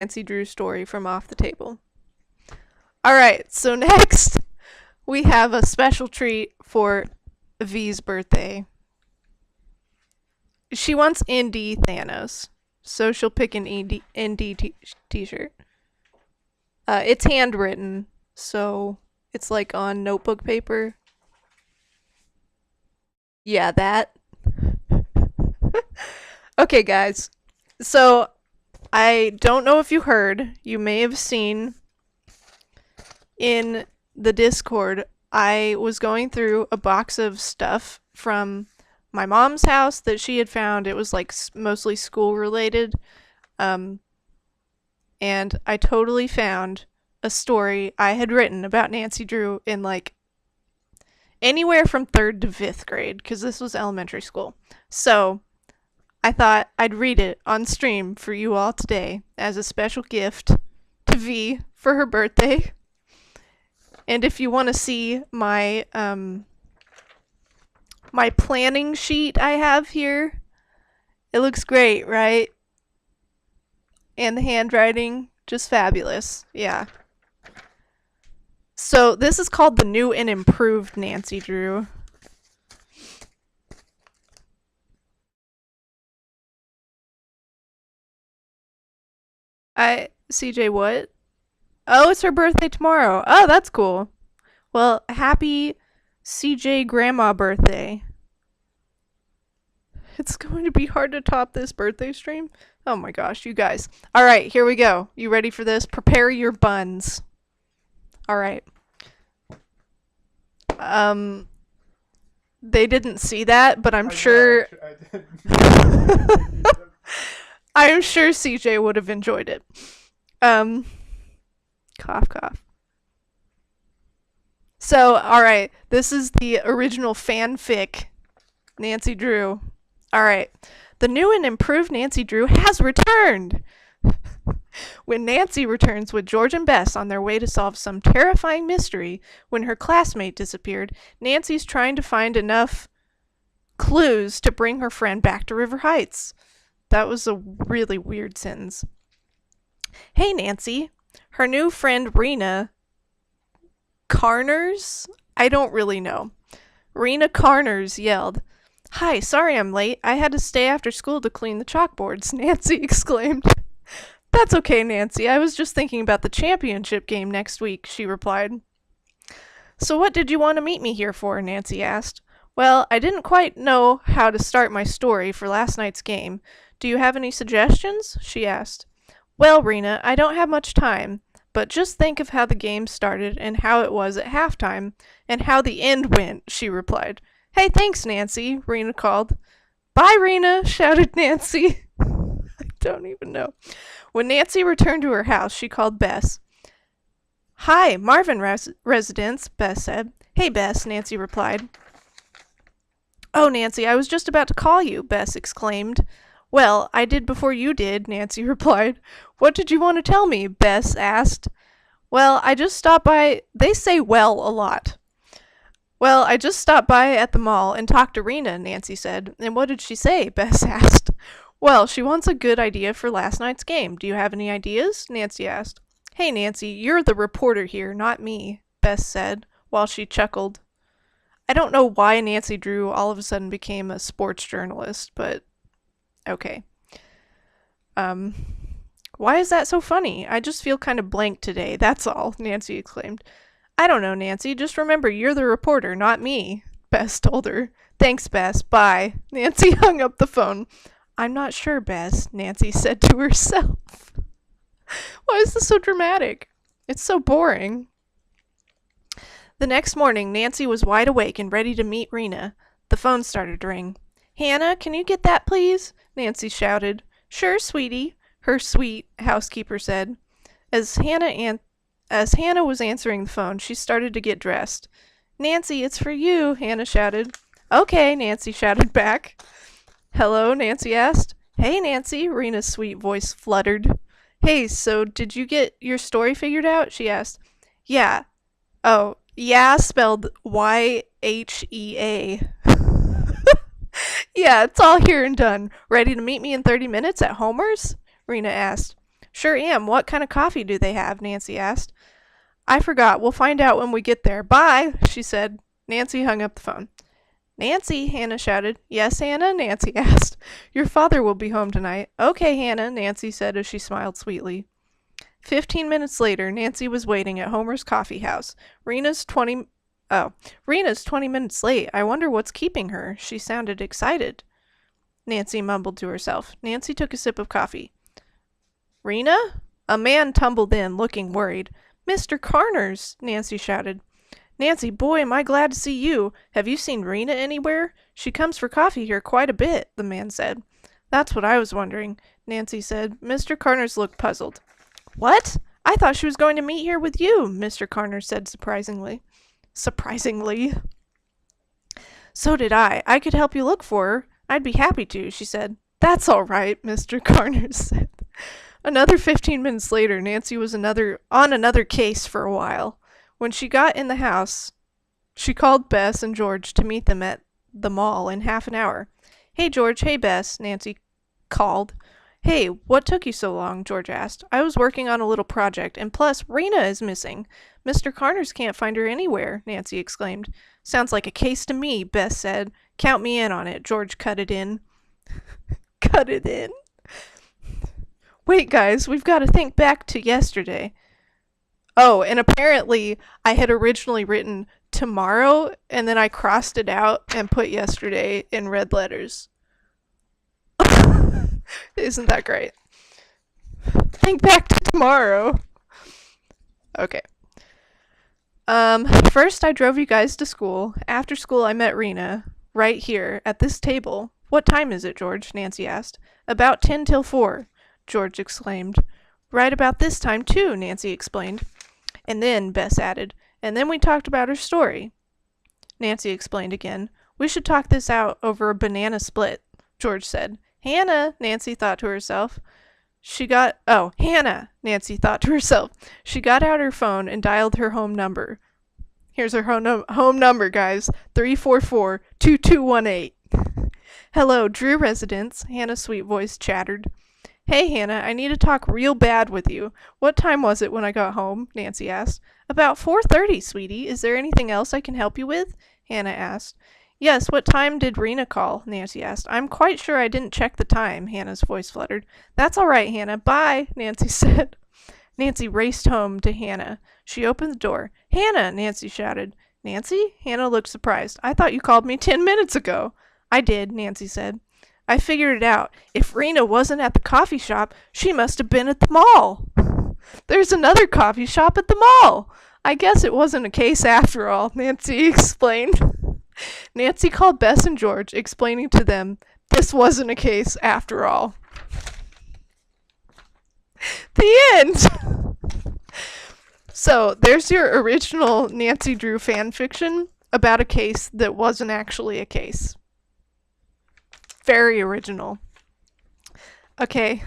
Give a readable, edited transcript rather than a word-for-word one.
Nancy Drew story from off the table. Alright, so next we have a special treat for V's birthday. She wants ND Thanos, so she'll pick an ND t-shirt. It's handwritten, so it's like on notebook paper. Yeah, that. Okay, guys. So, I don't know if you heard, you may have seen in the Discord, I was going through a box of stuff from my mom's house that she had found. It was like mostly school related. And I totally found a story I had written about Nancy Drew in like anywhere from 3rd to 5th grade, because this was elementary school. So I thought I'd read it on stream for you all today as a special gift to V for her birthday. And if you want to see my my planning sheet I have here, it looks great, right? And the handwriting, just fabulous. Yeah. So this is called the new and improved Nancy Drew. CJ, what? Oh, it's her birthday tomorrow. Oh, that's cool. Well, happy CJ grandma birthday. It's going to be hard to top this birthday stream. Oh my gosh, you guys. Alright, here we go. You ready for this? Prepare your buns. Alright. They didn't see that, but I'm sure... I'm sure CJ would have enjoyed it. Cough, cough. So, alright, this is the original fanfic Nancy Drew. Alright, the new and improved Nancy Drew has returned! When Nancy returns with George and Bess on their way to solve some terrifying mystery when her classmate disappeared, Nancy's trying to find enough clues to bring her friend back to River Heights. That was a really weird sentence. Hey, Nancy. Her new friend Rena Carners? I don't really know. Rena Carners yelled, "Hi, sorry I'm late. I had to stay after school to clean the chalkboards," Nancy exclaimed. "That's okay, Nancy. I was just thinking about the championship game next week," she replied. "So what did you want to meet me here for?" Nancy asked. "Well, I didn't quite know how to start my story for last night's game. Do you have any suggestions?" she asked. "Well, Rena, I don't have much time, but just think of how the game started and how it was at halftime, and how the end went," she replied. "Hey, thanks, Nancy," Rena called. "Bye, Rena," shouted Nancy. I don't even know. When Nancy returned to her house, she called Bess. "Hi, Marvin residence," Bess said. "Hey, Bess," Nancy replied. "Oh, Nancy, I was just about to call you," Bess exclaimed. "Well, I did before you did," Nancy replied. "What did you want to tell me?" Bess asked. "Well, I just stopped by." They say "well" a lot. "Well, I just stopped by at the mall and talked to Rena," Nancy said. "And what did she say?" Bess asked. "Well, she wants a good idea for last night's game. Do you have any ideas?" Nancy asked. "Hey, Nancy, you're the reporter here, not me," Bess said, while she chuckled. I don't know why Nancy Drew all of a sudden became a sports journalist, but okay. Why is that so funny? I just feel kind of blank today, that's all, Nancy exclaimed. "I don't know, Nancy. Just remember you're the reporter, not me," Bess told her. "Thanks, Bess. Bye." Nancy hung up the phone. "I'm not sure, Bess," Nancy said to herself. Why is this so dramatic? It's so boring. The next morning, Nancy was wide awake and ready to meet Rena. The phone started to ring. "Hannah, can you get that, please?" Nancy shouted. "Sure, sweetie," her sweet housekeeper said. As Hannah was answering the phone, she started to get dressed. "Nancy, it's for you," Hannah shouted. "Okay," Nancy shouted back. "Hello?" Nancy asked. "Hey, Nancy," Rena's sweet voice fluttered. "Hey, so did you get your story figured out?" she asked. "Yeah." Oh, yeah, spelled Y-H-E-A. "Yeah, it's all here and done. Ready to meet me in 30 minutes at Homer's?" Rena asked. Sure am. What kind of coffee do they have? Nancy asked. I forgot. We'll find out when we get there. Bye, she said. Nancy hung up the phone. Nancy, Hannah shouted. Yes, Hannah? Nancy asked. Your father will be home tonight. Okay, Hannah, Nancy said as she smiled sweetly. 15 minutes later, Nancy was waiting at Homer's coffee house. Rena's 20 minutes late. I wonder what's keeping her. She sounded excited. Nancy mumbled to herself. Nancy took a sip of coffee. Rena? A man tumbled in, looking worried. Mr. Carners, Nancy shouted. Nancy, boy, am I glad to see you. Have you seen Rena anywhere? She comes for coffee here quite a bit, the man said. That's what I was wondering, Nancy said. Mr. Carners looked puzzled. What? I thought she was going to meet here with you, Mr. Carners said surprisingly. Surprisingly? So did I. I could help you look for her. I'd be happy to, she said. That's all right, Mr. Carners said. Another 15 minutes later, Nancy was on another case for a while. When she got in the house, she called Bess and George to meet them at the mall in half an hour. Hey, George. Hey, Bess, Nancy called. Hey, what took you so long? George asked. I was working on a little project, and plus, Rena is missing. Mr. Carners can't find her anywhere, Nancy exclaimed. Sounds like a case to me, Bess said. Count me in on it, George cut it in. Cut it in? Wait, guys, we've got to think back to yesterday. Oh, and apparently I had originally written tomorrow, and then I crossed it out and put yesterday in red letters. Isn't that great? Think back to tomorrow. Okay. First I drove you guys to school. After school I met Rena, right here, at this table. What time is it, George? Nancy asked. About 10 till 4, George exclaimed. Right about this time, too, Nancy explained. And then, Bess added, and then we talked about her story. Nancy explained again. We should talk this out over a banana split, George said. Hannah, Nancy thought to herself. Hannah, Nancy thought to herself. She got out her phone and dialed her home number. Here's her home number, guys. 344-2218. Hello, Drew residence, Hannah's sweet voice chattered. Hey, Hannah, I need to talk real bad with you. What time was it when I got home? Nancy asked. About 4:30, sweetie. Is there anything else I can help you with? Hannah asked. Yes, what time did Rena call? Nancy asked. I'm quite sure I didn't check the time, Hannah's voice fluttered. That's all right, Hannah. Bye, Nancy said. Nancy raced home to Hannah. She opened the door. Hannah, Nancy shouted. Nancy? Hannah looked surprised. I thought you called me 10 minutes ago. I did, Nancy said. I figured it out. If Rena wasn't at the coffee shop, she must have been at the mall. There's another coffee shop at the mall. I guess it wasn't a case after all, Nancy explained. Nancy called Bess and George, explaining to them this wasn't a case after all. The end! So, there's your original Nancy Drew fan fiction about a case that wasn't actually a case. Very original. Okay,